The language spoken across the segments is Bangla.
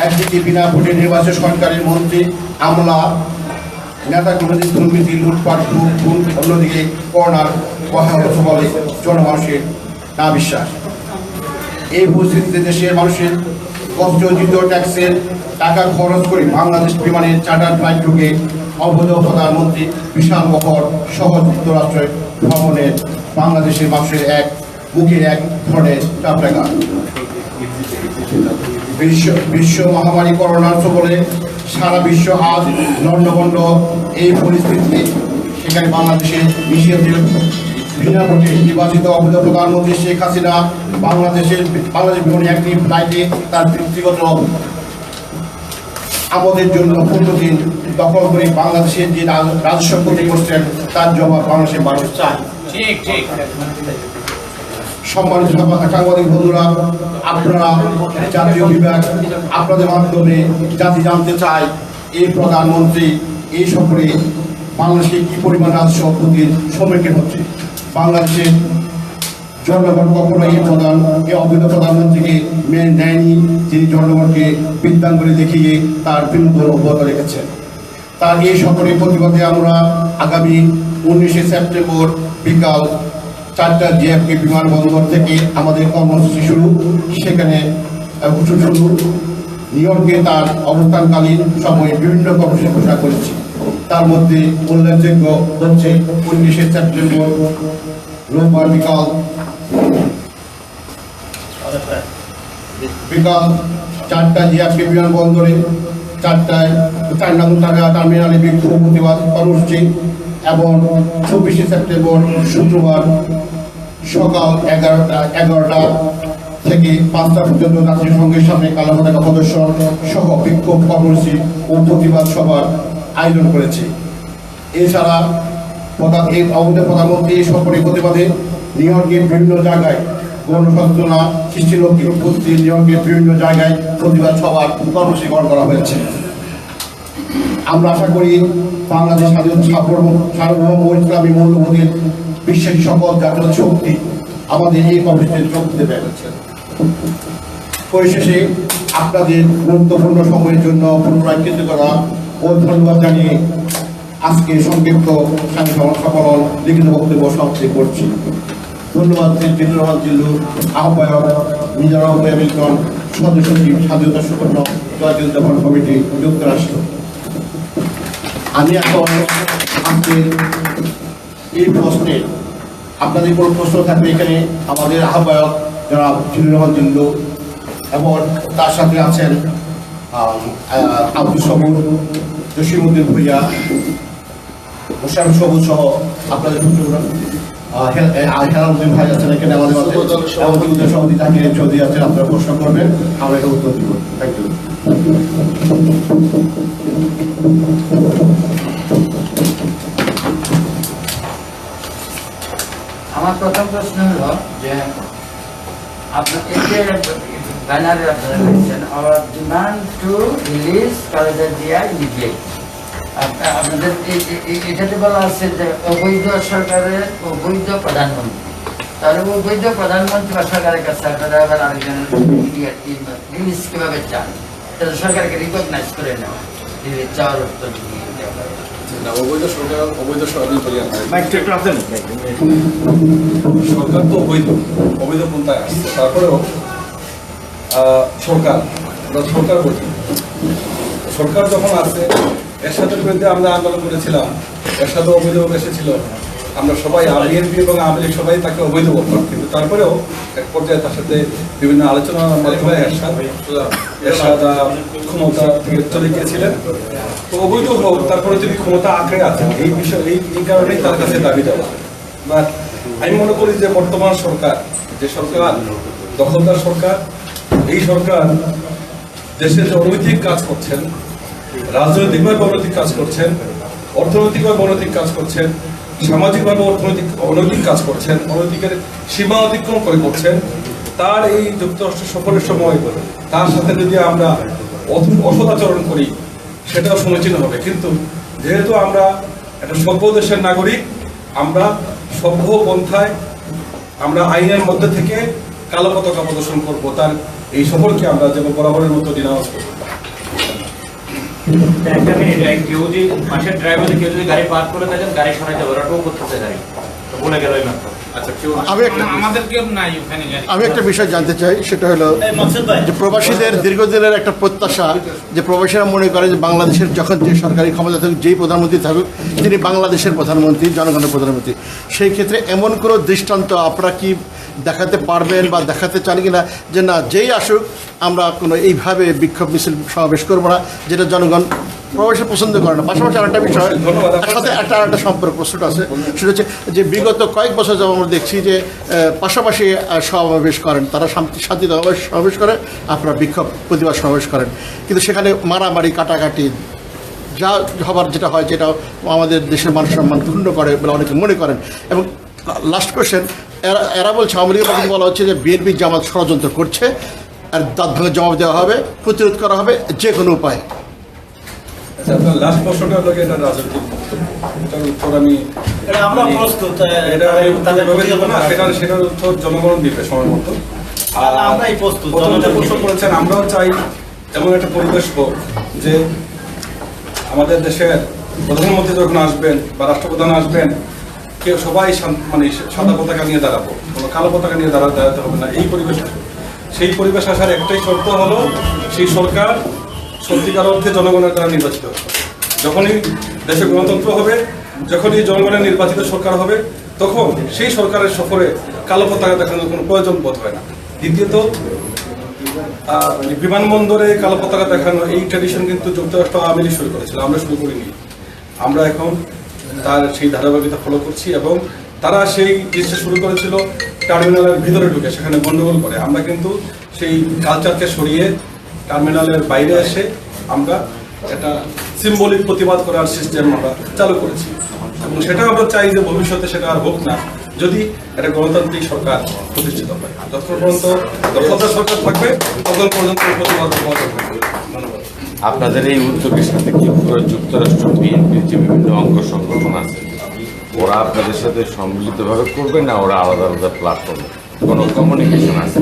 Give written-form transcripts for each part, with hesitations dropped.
একদিকে বিনা ভোটে নির্বাচিত সরকারি মন্ত্রী, আমলা, নেতাকর্মীদের দুর্নীতি, লুটপাট, খুন, অন্যদিকে করোনার কথা বলে জনমানুষের না বিশ্বাস। এই পরিস্থিতিতে দেশের মানুষের কষ্টার্জিত ট্যাক্সের টাকা খরচ করে বাংলাদেশ বিমানের চার্টার ফ্লাইট ঢুকে অবৈধ প্রধানমন্ত্রী বিশাল বহর সহ যুক্তরাষ্ট্রের ভ্রমণে বাংলাদেশের মানুষের এক মুখে এক ধরনের চাপটাকা। বিশ্ব মহামারী করোনার সবলে সারা বিশ্ব আজ লণ্ডভণ্ড। এই পরিস্থিতিতে সেখানে বাংলাদেশে বিনা ভোটে নির্বাচিত অবৈধ প্রধানমন্ত্রী শেখ হাসিনা বাংলাদেশ বিমানে একটি ফ্লাইটে তার ব্যক্তিগত আমাদের জন্য 15 দিন দখল করে বাংলাদেশের যে রাজস্ব ক্ষতি করছেন তার জবাব বাংলাদেশের মানুষ চায়। সম্মানিত সাংবাদিক বন্ধুরা, আপনারা জাতীয় বিভাগ আপনাদের মাধ্যমে জাতি জানতে চায় এই প্রধানমন্ত্রী এই সফরে বাংলাদেশে কি পরিমাণ রাজস্ব ক্ষতির সম্মুখীন হচ্ছে। বাংলাদেশের জনগণ কখনো এই অবৈধ প্রধানমন্ত্রীকে মেনে নেয়নি, যিনি জনগণকে বৃদ্ধাঙ্গুলি দেখিয়ে তার বিরুদ্ধে অব্যাহত রেখেছেন। তার এই সফরের প্রতিবাদে আমরা আগামী 19শে সেপ্টেম্বর বিকাল 4টা জিএফকে বিমানবন্দর থেকে আমাদের কর্মসূচি শুরু। সেখানে নিউ ইয়র্কে তার অবস্থানকালীন সময়ে বিভিন্ন কর্মসূচি ঘোষণা করেছি। তার মধ্যে উল্লেখযোগ্য হচ্ছে 19শে সেপ্টেম্বর রোববার বিকাল 4টা জিএফকে বিমানবন্দরে 4টায় 4 নং টার্মিনালে বিক্ষোভ প্রতিবাদ কর্মসূচি এবং 24শে সেপ্টেম্বর শুক্রবার সকাল 11টা থেকে 5টা পর্যন্ত জাতীয় সংঘের সামনে কালো পতাকা প্রদর্শন সহ বিক্ষোভ কর্মসূচি ও প্রতিবাদ সভার আয়োজন করেছে। এছাড়া এই অবৈধ প্রধানমন্ত্রী সফরের প্রতিবাদে নিউ ইয়র্কের বিভিন্ন জায়গায় গণসচেতনা সৃষ্টির লক্ষ্যে উপস্থিত নিউ ইয়র্কের বিভিন্ন জায়গায় প্রতিবাদ সভার কর্মসূচি গ্রহণ করা হয়েছে। আমরা আশা করি বাংলাদেশ সার্বভৌম ইসলামী মূল্যবোধের বিশ্বের সকল জাতীয় শক্তি আমাদের এই কর্মসূচিতে যোগ দেবে। পরিশেষে আপনাদের গুরুত্বপূর্ণ সময়ের জন্য পুনরায় কৃতজ্ঞতা ও ধন্যবাদ জানিয়ে আজকে সংক্ষিপ্ত সম্মেলন লিখিত বক্তব্য সমাপ্তি করছি। ধন্যবাদ জিল্লুর রহমান জিল্লু, আহ্বায়ক মিজানুর রহমান মিল্টন, সদস্য সচিব স্বাধীনতা সুবর্ণ জাতীয়তাবাদী কমিটি যুক্তরাষ্ট্র। আমি এখন আজকের এই প্রশ্নে আপনাদের কোনো প্রশ্ন থাকবে এখানে আমাদের আহ্বায়ক যারা জিল্লুর রহমান জিল্লু এবং তার সাথে আছেন আব্দুল সবুর, জসিমউদ্দিন ভূঁইয়া, মোশারফ সবুজ সহ আপনাদের হেলালুদ্দিন ভাই আছেন এখানে আমাদের মাঝে এবং সভাপতি জাকির চৌধুরী আছেন। আপনারা প্রশ্ন করবেন, আমরা এটা উত্তর দিব। Thank you. আমার প্রথম প্রশ্ন হলো যে আপনার এই যে ব্যানারে আপনারা লিখছেন our demand to release Khaleda Zia immediately, আপনাদের এটাতে বলা আছে যে অবৈধ সরকারের অবৈধ প্রধানমন্ত্রী, তাহলে অবৈধ প্রধানমন্ত্রী বা সরকারের কাছে আপনারা আবার আরেকজনের রিলিজ কিভাবে চান? তাহলে সরকারকে রিকগনাইজ করে নেওয়া রিলিজ চাওয়ার উত্তর অবৈধ সরকার অবৈধ সরকার সরকার তো অবৈধ পন্থায় আসছে, তারপরেও সরকার যখন আসছে এরশাদের বিরুদ্ধে আমরা আন্দোলন করেছিলাম, এরশাদ অবৈধ এসেছিল, আমরা সবাই বিএনপি এবং আওয়ামী লীগ সবাই তাকে অবৈধ বলতাম, কিন্তু তারপরেও এক পর্যায়ে তার সাথে বিভিন্ন আলোচনার মাধ্যমে এরশাদ ক্ষমতা থেকে চলে গিয়েছিলেন। তো অবৈধ হোক, তারপরে যদি ক্ষমতা আঁকড়ে আছেন এই বিষয় এই কারণেই তার কাছে দাবি দেওয়া। বাট আমি মনে করি যে বর্তমান সরকার যে সরকার দখলদার সরকার, এই সরকার দেশে যে অনৈতিক কাজ করছেন, রাজনৈতিকভাবে অনৈতিক কাজ করছেন, অর্থনৈতিকভাবে অনৈতিক কাজ করছেন, সামাজিকভাবে অনৈতিক কাজ করছেন, অনৈতিকের সীমা অতিক্রম করে করছেন, তার এই যুক্তরাষ্ট্র সফরের সময় তার সাথে যদি আমরা অসদাচরণ করি সেটাও সমীচীন হবে। কিন্তু যেহেতু আমরা একটা সভ্য দেশের নাগরিক, আমরা সভ্য পন্থায় আমরা আইনের মধ্যে থেকে কালো পতাকা প্রদর্শন করবো, তার এই সফরকে আমরা যেমন বরাবরের মতো ডিনাউন্স করব। একটা মিনিট, কেউ যদি পাশের ড্রাইভার কেউ যদি গাড়ি পার্ক করে থাকেন, গাড়ি সরাইতে পারে, ওটাও করতেছে গাড়ি, তো বলে গেল এই মাত্র। আচ্ছা, কেউ আমি একটা বিষয় জানতে চাই, সেটা হলো যে প্রবাসীদের দীর্ঘদিনের একটা প্রত্যাশা, যে প্রবাসীরা মনে করে যে বাংলাদেশের যখন যে সরকারি ক্ষমতা থাকুক, যেই প্রধানমন্ত্রী থাকুক, তিনি বাংলাদেশের প্রধানমন্ত্রী, জনগণের প্রধানমন্ত্রী। সেই ক্ষেত্রে এমন কোনো দৃষ্টান্ত আপনারা কি দেখাতে পারবেন বা দেখাতে চান কিনা যে না, যেই আসুক আমরা কোনো এইভাবে বিক্ষোভ মিছিল সমাবেশ করবো না, যেটা জনগণ প্রবাসী পছন্দ করে না? পাশাপাশি আরেকটা বিষয়, তার সাথে একটা সম্পর্ক প্রশ্নটা আছে, সেটা হচ্ছে যে বিগত কয়েক বছর যাবত আমরা দেখছি যে পাশাপাশি সমাবেশ করেন, তারা শান্তিতে সমাবেশ করে, আপনারা বিক্ষোভ প্রতিবাদ সমাবেশ করেন, কিন্তু সেখানে মারামারি কাটাকাটি যা হবার যেটা হয়, যেটা আমাদের দেশের মান সম্মান ক্ষুণ্ণ করে বলে অনেকে মনে করেন। এবং লাস্ট কোয়েশ্চেন, এরা বলছে, আওয়ামী লীগের পক্ষে বলা হচ্ছে যে বিএনপি জামাত ষড়যন্ত্র করছে, আর দাঁত ভাঙে জবাব দেওয়া হবে, প্রতিরোধ করা হবে যে কোনো উপায়। আচ্ছা, আপনার লাস্ট প্রশ্নটা হলো এটা রাজনৈতিক, এটার উত্তর আমি সেটার উত্তর জনগণ দিবে সময় মতো। প্রশ্ন করেছেন, আমরাও চাই এমন একটা পরিবেশ হোক যে আমাদের দেশের প্রধানমন্ত্রী যখন আসবেন বা রাষ্ট্রপ্রধান আসবেন, কেউ সবাই মানে সাদা পতাকা নিয়ে দাঁড়াবো, কোনো কালো পতাকা নিয়ে দাঁড়াতে হবে না, এই পরিবেশ। সেই পরিবেশ আসার একটাই শর্ত হলো সেই সরকার সত্যিকার অর্থে জনগণের দ্বারা নির্বাচিত হবে। যখনই দেশে গণতন্ত্র হবে, যখনই জনগণের নির্বাচিত সরকার হবে, তখন সেই সরকারের সফরে কালো পতাকা দেখানোর কোনো প্রয়োজন বোধ হয় না। দ্বিতীয়ত, বিমানবন্দরে কালো পতাকা দেখানো এই ট্র্যাডিশন কিন্তু যুক্তরাষ্ট্র আওয়ামী লীগ শুরু করেছিল, আমরা শুরু করিনি। আমরা এখন তার সেই ধারাবাহিকতা ফলো করছি, এবং তারা সেই জিনিসটা শুরু করেছিল টার্মিনালের ভিতরে ঢুকে সেখানে গন্ডগোল করে। আমরা কিন্তু সেই কালচারকে সরিয়ে টার্মিনালের বাইরে এসে আমরা একটা সিম্বলিক প্রতিবাদ করার সিস্টেম আমরা চালু করেছি, এবং সেটা আমরা চাই যে ভবিষ্যতে সেটা আর হোক না, যদি একটা গণতান্ত্রিক সরকার প্রতিষ্ঠিত হয়। যতক্ষণ পর্যন্ত দখলদার সরকার থাকবে ততক্ষণ পর্যন্ত প্রতিবাদ থাকবে। ধন্যবাদ। আপনাদের এই উদ্যোগের সাথে কি যুক্তরাষ্ট্র বিএনপির যে বিভিন্ন অঙ্গ সংগঠন আছে, ওরা আপনাদের সাথে সম্মিলিতভাবে করবে না ওরা আলাদা আলাদা প্ল্যাটফর্মে কোনো কমিউনিকেশন আছে?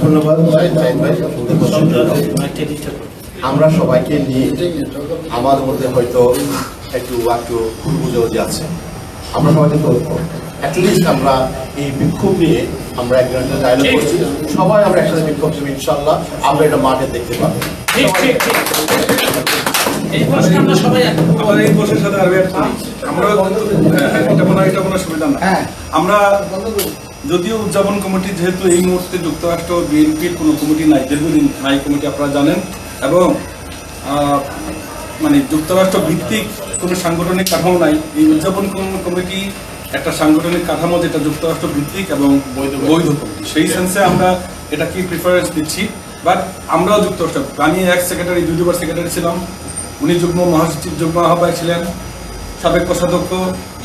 ধন্যবাদ ভাই। আমরা সবাইকে নিয়ে আমাদের মধ্যে হয়তো একটু ভুল বুঝাবুঝি আছে, আমরা সবাই কিন্তু অ্যাটলিস্ট আমরা এই বিক্ষোভ নিয়ে আমরা একজন ডায়লগ করছি, সবাই আমরা একসাথে বিক্ষোভ করছি, ইনশাল্লাহ আমরা এটা মাঠে দেখতে পাবো। আমাদের এই বছরের সাথে আরবি আমরা এটা কোনো সুবিধা না। আমরা যদিও উদযাপন কমিটি, যেহেতু এই মুহূর্তে যুক্তরাষ্ট্র বিএনপির কোনো কমিটি নাই, দীর্ঘদিন নাই কমিটি আপনারা জানেন, এবং মানে যুক্তরাষ্ট্র ভিত্তিক কোনো সাংগঠনিক কাঠামো নাই। এই উদযাপন কমিটি একটা সাংগঠনিক কাঠামো যেটা যুক্তরাষ্ট্র ভিত্তিক এবং বৈধ কমিটি, সেই সেন্সে আমরা এটাকে প্রিফারেন্স দিচ্ছি। বাট আমরাও যুক্তরাষ্ট্র, আমি এক্স সেক্রেটারি, দুবার সেক্রেটারি ছিলাম, উনি যুগ্ম মহাসচিব, যুগ্ম আহ্বায়ক ছিলেন, সাবেক কোষাধ্যক্ষ,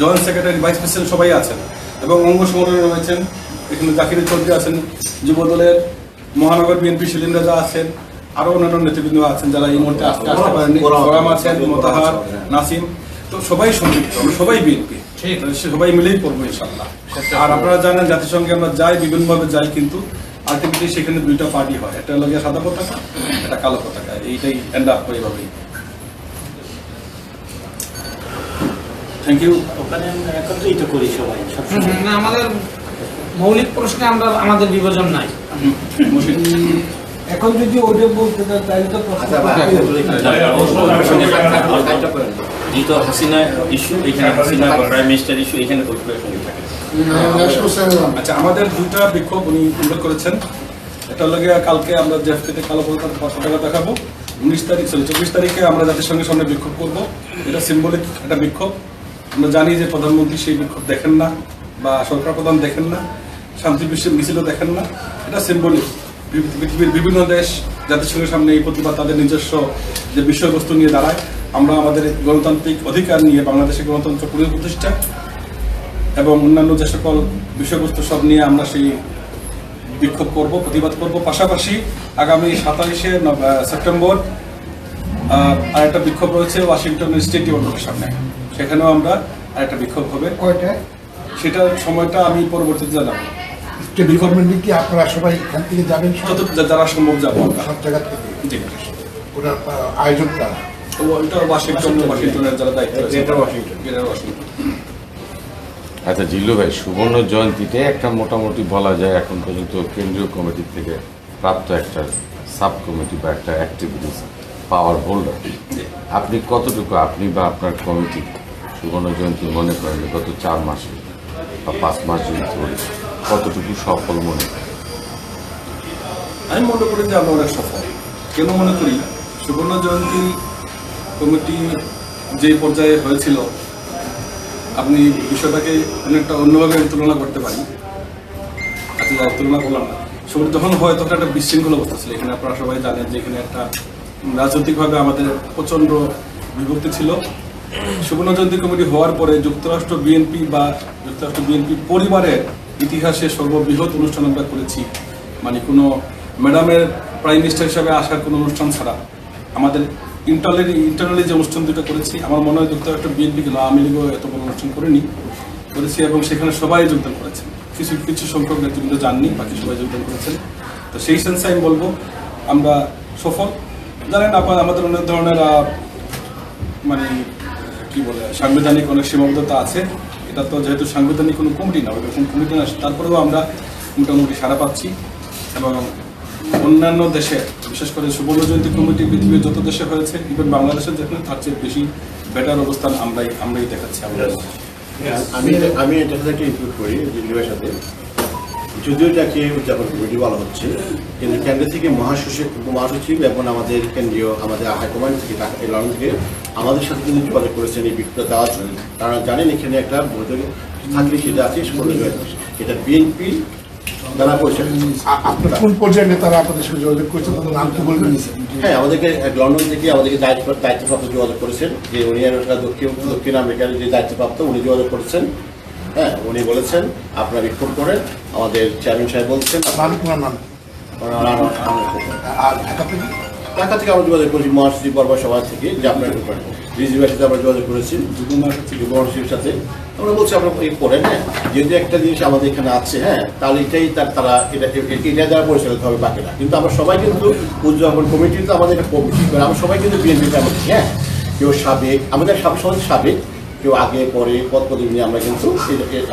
জয়েন্ট সেক্রেটারি, ভাইস প্রেসিডেন্ট সবাই আছেন, এবং অঙ্গ সংগঠনে রয়েছেন। এখানে জাকির চৌধুরী আছেন, যুবদলের মহানগর বিএনপি শিলিন রাজা আছেন, আরও অন্যান্য নেতৃবৃন্দ আছেন যারা এই মুহূর্তে আসতে পারেননি, ফোরাম আছেন, মোতাহার, নাসিম, তো সবাই সম্পৃক্ত, আমরা সবাই বিএনপি, সবাই মিলেই করবো ইনশাল্লাহ। আর আপনারা জানেন জাতিসংঘে আমরা যাই, বিভিন্নভাবে যাই, কিন্তু আলটিমেটলি সেখানে দুইটা পার্টি হয়, একটা হলো সাদা পতাকা, একটা কালো পতাকা, এইটাই এন্ড আপ করে এইভাবেই। Thank you. ওখানে একত্রিত করি সবাই, আমাদের মৌলিক প্রশ্নে আমাদের বিভাজন নাই। এখন যদি ওটা বলতে চান তাহলে তো যেহেতু হাসিনা ইস্যু, এখানে হাসিনা প্রাইম মিনিস্টার ইস্যু, এখানে সঙ্গে থাকে। আচ্ছা, আমাদের দুইটা বিক্ষোভ উনি উল্লেখ করেছেন। এটা লাগে কালকে আমরা জেএফপিতে কালো পতাকা দেখাবো, 24 তারিখে আমরা জাতিসংঘের সামনে বিক্ষোভ করবো। এটা সিম্বলিক একটা বিক্ষোভ। আমরা জানি যে প্রধানমন্ত্রী সেই বিক্ষোভ দেখেন না, বা সরকার প্রধান দেখেন না, শান্তি মিছিলও দেখেন না, এটা সিম্বলিক। পৃথিবীর বিভিন্ন দেশ জাতিসংঘের সামনে এই প্রতিবাদ তাদের নিজস্ব যে বিষয়বস্তু নিয়ে দাঁড়ায়। আমরা আমাদের গণতান্ত্রিক অধিকার নিয়ে, বাংলাদেশের গণতন্ত্র পুনঃপ্রতিষ্ঠা এবং অন্যান্য যে সকল বিষয়বস্তু সব নিয়ে আমরা সেই বিক্ষোভ করব, প্রতিবাদ করব। পাশাপাশি আগামী 27শে সেপ্টেম্বর আরেকটা বিক্ষোভ রয়েছে ওয়াশিংটন স্টেট ডিপার্টমেন্টের সামনে, সেখানেও আমরা আরেকটা বিক্ষোভ হবে। সেটার সময়টা আমি পরবর্তীতে জানাবো। স্টেট গভর্নমেন্টে কি আপনারা সবাই এখান থেকে যাবেন যারা সম্ভব যাবো আমরা। সব জায়গা থেকে? জি। ওটার আয়োজনটা ওইটা ওয়াশিংটনের যারা দায়িত্ব আছে, গ্রেটার ওয়াশিংটন। আচ্ছা জিল্লু ভাই, সুবর্ণ জয়ন্তীতে একটা মোটামুটি বলা যায় এখন পর্যন্ত কেন্দ্রীয় কমিটি থেকে প্রাপ্ত একটা সাব কমিটি বা একটা অ্যাক্টিভিটিস পাওয়ার হোল্ডার, আপনি কতটুকু, আপনি বা আপনার কমিটি সুবর্ণ জয়ন্তী মনে করেন গত 4 মাসে বা 5 মাস যদি ধরে কতটুকু সফল মনে করেন? আমি মনে করি যে আমরা অনেক সফল। কেন মনে করি? সুবর্ণ জয়ন্তী কমিটি যে পর্যায়ে হয়েছিল, আপনি বিষয়টাকে অনেকটা অন্যভাবে তুলনা করতে পারি। আচ্ছা, তুলনা করলাম না। সুবর্ণ যখন হয় তখন একটা বিশৃঙ্খল অবস্থা ছিল এখানে। আপনারা সবাই জানেন যে এখানে একটা রাজনৈতিকভাবে আমাদের প্রচণ্ড বিভক্তি ছিল। সুবর্ণ জয়ন্তী কমিটি হওয়ার পরে যুক্তরাষ্ট্র বিএনপি পরিবারের ইতিহাসে সর্ববৃহৎ অনুষ্ঠান আমরা করেছি। মানে কোনো ম্যাডামের প্রাইম মিনিস্টার হিসাবে আসার কোনো অনুষ্ঠান ছাড়া আমাদের ইন্টারনালি যে অনুষ্ঠান দুটো করেছি, আমার মনে হয় যুক্তরাষ্ট্র বিএনপি কিন্তু আওয়ামী লীগও এত বড় অনুষ্ঠান করেছি এবং সেখানে সবাই যোগদান করেছেন। কিছু সংখ্যক নেতৃবৃন্দ যাননি, বাকি সবাই যোগদান করেছেন। তো সেই সেন্সে আমি বলবো আমরা সফল। জানেন আমাদের অনেক ধরনের মানে কি বলে সাংবিধানিক অনেক সীমাবদ্ধতা আছে। এটা তো যেহেতু সাংবিধানিক কোনো কমিটি না, ওইরকম কমিটি না, তারপরেও আমরা মোটামুটি সাড়া পাচ্ছি। এবং অন্যান্য দেশে, বিশেষ করে সুবর্ণ জয়ন্তী কমিটি পৃথিবীর যত দেশে হয়েছে, ইভেন বাংলাদেশের যেখানে, তার চেয়ে বেশি বেটার অবস্থান আমরাই দেখাচ্ছি। আমি এটার সাথে ইনক্লুড করি দিল্লির সাথে, যদিও এটাকে উদযাপন কমিটি বলা হচ্ছে, কিন্তু কেন্দ্র থেকে মহাসচিব এবং আমাদের হাইকমান্ড থেকে লন্ডন থেকে আমাদের সাথে কিন্তু যোগাযোগ করেছেন এই বিক্ষোভ দেওয়ার জন্য। তারা জানেন এখানে একটা বৈঠক থাকলে সেটা আছে এটা বিএনপি যারা করছেন। আপনার কোন পর্যায়ে নেতারা আপনাদের সাথে যোগাযোগ করেছেন, তাদের নাম কি বলবেন? হ্যাঁ, আমাদেরকে লন্ডন থেকে আমাদেরকে দায়িত্বপ্রাপ্ত যোগাযোগ করেছেন, যে উনি দক্ষিণ আমেরিকার যে দায়িত্বপ্রাপ্ত উনি যোগাযোগ করেছেন। হ্যাঁ, উনি বলেছেন আপনারা বিক্ষোভ করেন। আমাদের চেয়ারম্যান সাহেব বলছেন আর ঢাকা থেকে আমরা যোগাযোগ করেছি মহাসচিব বর্বর সভা থেকে, যে আপনারা করেন। রিজিবের সাথে আমরা যোগাযোগ করেছি, মহাসচিবের সাথে আমরা বলছি আপনারা এই করেন। হ্যাঁ, যেহেতু একটা জিনিস আমাদের এখানে আছে, হ্যাঁ, তাহলে এটাই তারা এটা দ্বারা পরিচালিত হবে, বাকিটা। কিন্তু আমরা সবাই কিন্তু উদযাপন কমিটি তো আমাদের একটা কমিটি, আমরা সবাই কিন্তু বিএনপিতে আমাদের, হ্যাঁ, কেউ সাবেক, আমাদের সবাই সাবেক, কেউ আগে পরে পদ নিয়ে আমরা কিন্তু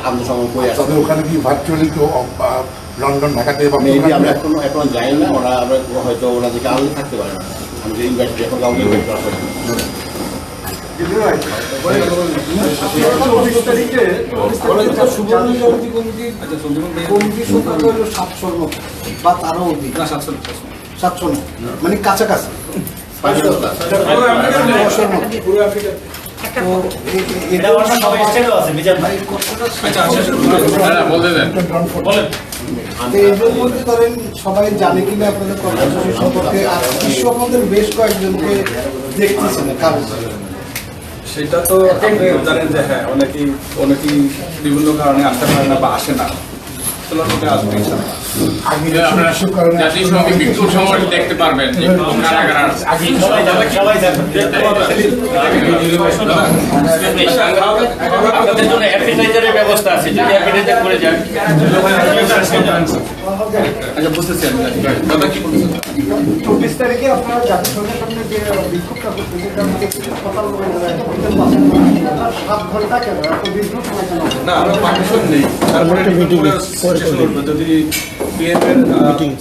আত্মসমর্পণ করে আসি। ওখানে কি ভার্চুয়ালি কেউ লন্ডন ঢাকাতে মেবি আমরা এখন যাই না, আমরা হয়তো ওনাদেরকে আলাদা থাকতে পারে না। আমি যে ইনভাইট এখন কাউকে ইনভাইট করা হয় সুবর্ণ জয়ন্তী কমিটির সংখ্যা হলো 700 মতো বা তারও অধিক। 700 না, মানে কাছাকাছি। সবাই জানে কিনা আপনাদের কর্মসূচি সম্পর্কে, আর বিশ্ব আমাদের বেশ কয়েকজনকে দেখতেছেন কারণ সেটা তো আপনি জানেন যে হ্যাঁ, অনেকেই বিভিন্ন কারণে আসতে পারে না বা আসে না। দেখতে পারবেন ব্যবস্থা আছে, যদি অ্যাপিটাইজার করে যান। আচ্ছা, বুঝতেছি আমি। দাদা কি বলছেন? 24 তারিখে আপনারা জাতিসংঘের সামনে যে বিক্ষোভটা করতে, সেটা আমাকে কিছু কথা বলবেন। 7 ঘন্টা কেন এত বিক্ষোভ সময় কেন? না, আমরা পারমিশন নেই। তারপরে যদি বিএনপির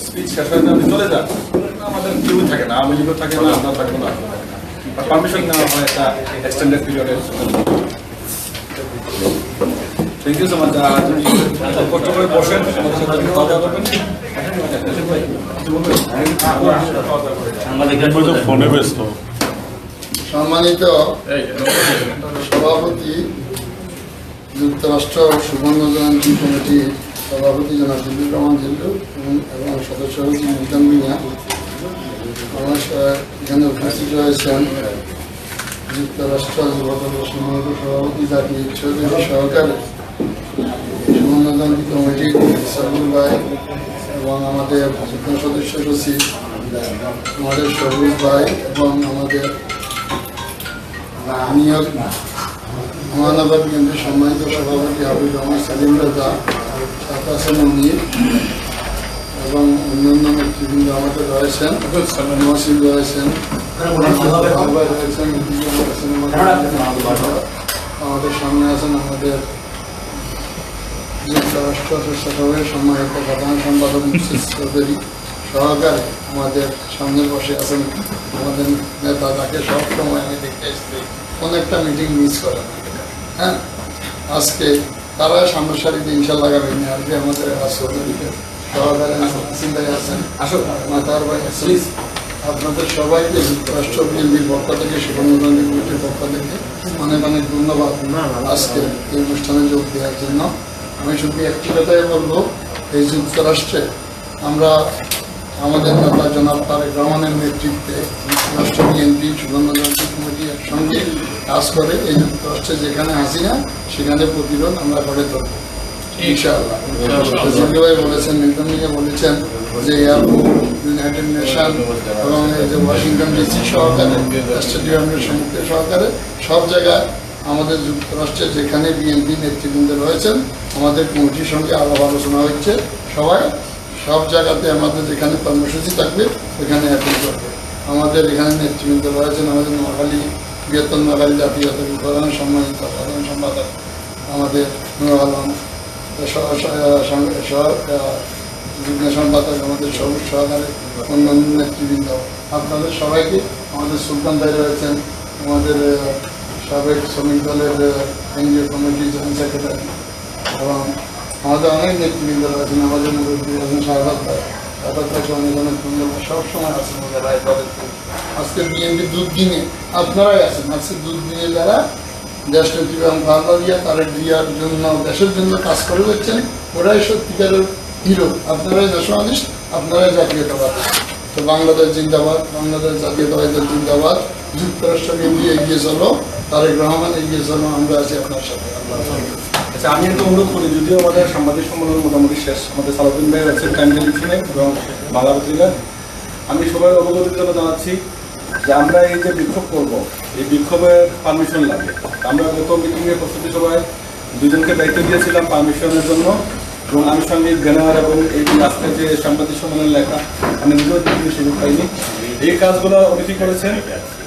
স্পিচ শেষ হয়, আপনি চলে যান, আমাদের কেউ থাকে না, আওয়ামী লীগও থাকে না, আমরা থাকবো না। পারমিশন নেওয়া হয় একটা এক্সটেন্ডেড পিরিয়ডের। Thank you so much. কষ্ট করে বসেন, আমাদের সাথে খাওয়া দাওয়া করবেন। সম্মানিত সভাপতি, যুক্তরাষ্ট্র সুবর্ণ জয়ন্তী কমিটির সভাপতি জনাব জিল্লুর রহমান জিল্লু এবং সদস্য হচ্ছেন মিজান মিয়া, আমার এখানে উপস্থিত রয়েছেন যুক্তরাষ্ট্র যুবদল সম্মানিত সভাপতি জাতীয় চৌধুরী সহকারে সুবর্ণ জয়ন্তী কমিটির সাবুল ভাই এবং আমাদের যুগ্ম সদস্য সচিব আমাদের সবুজ ভাই এবং আমাদের নিয়োগ মহানগর বিএনপির সম্মানিত সভাপতি হাবিব রহমান সেলিম রেজা, সাথে আছেন মুনির এবং অন্যান্য নেতৃবৃন্দ আমাদের রয়েছেন, মহসিন রয়েছেন, ভাই রয়েছেন, আমাদের সামনে আছেন আমাদের যুক্তরাষ্ট্র সভাপতির সম্মানিত সাধারণ সম্পাদক মিসেস চৌধুরী সহকারে আমাদের সামনে বসে আছেন আমাদের নেতা, যাকে সবসময় আমি দেখতে এসেছি অনেকটা মিটিং মিস করে না। হ্যাঁ, আজকে তারা সামনের সারিতে ইনশাল্লাহ লাগাবেন আরবি আমাদের চৌধুরীকে সহকারে চিন্তায় আছেন, মাতার ভাই আছেন। আপনাদের সবাইকে যুক্তরাষ্ট্র বিএনপির পক্ষ থেকে, সুবর্ণচন্দ্র কমিটির পক্ষ থেকে অনেক অনেক ধন্যবাদ আজকে এই অনুষ্ঠানে যোগ দেওয়ার জন্য। আমি শুধু একটি কথাই বলবো, এই যুক্তরাষ্ট্রে আমরা আমাদের নেতা জনাব তারেক রহমানের নেতৃত্বে যুক্তরাষ্ট্র বিএনপি সুবর্ণচন্দ্র কমিটি একসঙ্গে কাজ করে এই যুক্তরাষ্ট্রে যেখানে হাসিনা সেখানে প্রতিরোধ আমরা করে তুলব ইনশাআল্লাহ। ভাই বলেছেন, মিল্টন মিয়া বলেছেন যে এয়ারপোর্ট, ইউনাইটেড নেশন এবং এই যে ওয়াশিংটন ডিসি সহকারে, স্টেডিয়ামের সম্মুখে সহকারে সব জায়গায় আমাদের যুক্তরাষ্ট্রে যেখানে বিএনপি নেতৃবৃন্দ রয়েছেন আমাদের কমিটির সঙ্গে আলাপ আলোচনা হচ্ছে। সবাই সব জায়গাতে আমাদের যেখানে কর্মসূচি থাকবে সেখানে অ্যাটেন্ড করবে। আমাদের এখানে নেতৃবৃন্দ রয়েছেন, আমাদের নোয়াখালী বৃহত্তর নোয়াখালী জাতীয়তাবাদী প্রধান সম্মানিত সাধারণ সম্পাদক আমাদের নুর আলম, যুগ্ম সম্পাদক আমাদের সবুজ সহকারে অন্যান্য নেতৃবৃন্দ, আপনাদের সবাইকে, আমাদের সুলতান ভাই রয়েছেন, আমাদের সাবেক শ্রমিক দলের কেন্দ্রীয় কমিটির জয়েন্ট সেক্রেটারি এবং আমাদের অনেক নেতৃবৃন্দ রয়েছেন, আমাদের মুরব্বী আছেন শাহবাজ ভাই, শাহবাজ ভাইকে অনেক অনেক ধন্যবাদ, সবসময় আছেন আমাদের রায় দলের। আজকে বিএনপি দুর্দিনে আপনারাই আছেন, আজকে দুর্দিনে যারা দেশ নেত্রী এবং বাংলা দিয়া তারেক দিয়ার জন্য দেশের জন্য কাজ করে যাচ্ছেন, ওরাই সত্যিকারের হিরো। আপনারাই ন্যাশনালিস্ট, আপনারাই জাতীয়তাবাদ। তো বাংলাদেশ জিন্দাবাদ, বাংলাদেশ জাতীয়তাবাদের জিন্দাবাদ। যুক্তরাষ্ট্র বিএনপি এগিয়ে চলো, তারেক রহমান এগিয়ে চলো, আমরা আছি আপনার সাথে। আচ্ছা, আমি একটা অনুরোধ করি, যদিও আমাদের সাংবাদিক সম্মেলন মোটামুটি শেষ, আমাদের সালাউদ্দিন ভাই আছেন টাইম টেলিভিশনে এবং বাংলা পত্রিকা, আমি সবাই অবগতির জন্য জানাচ্ছি যে আমরা এই যে বিক্ষোভ করব, এই বিক্ষোভের পারমিশন লাগে। আমরা গত মিটিংয়ের প্রস্তুতি সভায় দুজনকে দায়িত্ব দিয়েছিলাম পারমিশনের জন্য, এবং আনুষঙ্গিক ব্যানার এবং এই আজকের যে সাংবাদিক সম্মেলন লেখা আমি নিজেও দিতে সুযোগ পাইনি। এই কাজগুলো অনেকেই করেছেন,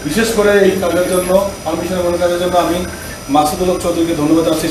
বিশেষ করে এই কাজের জন্য পারমিশনের কাজের জন্য আমি মাসুদুল হক চৌধুরীকে ধন্যবাদ জানাচ্ছি।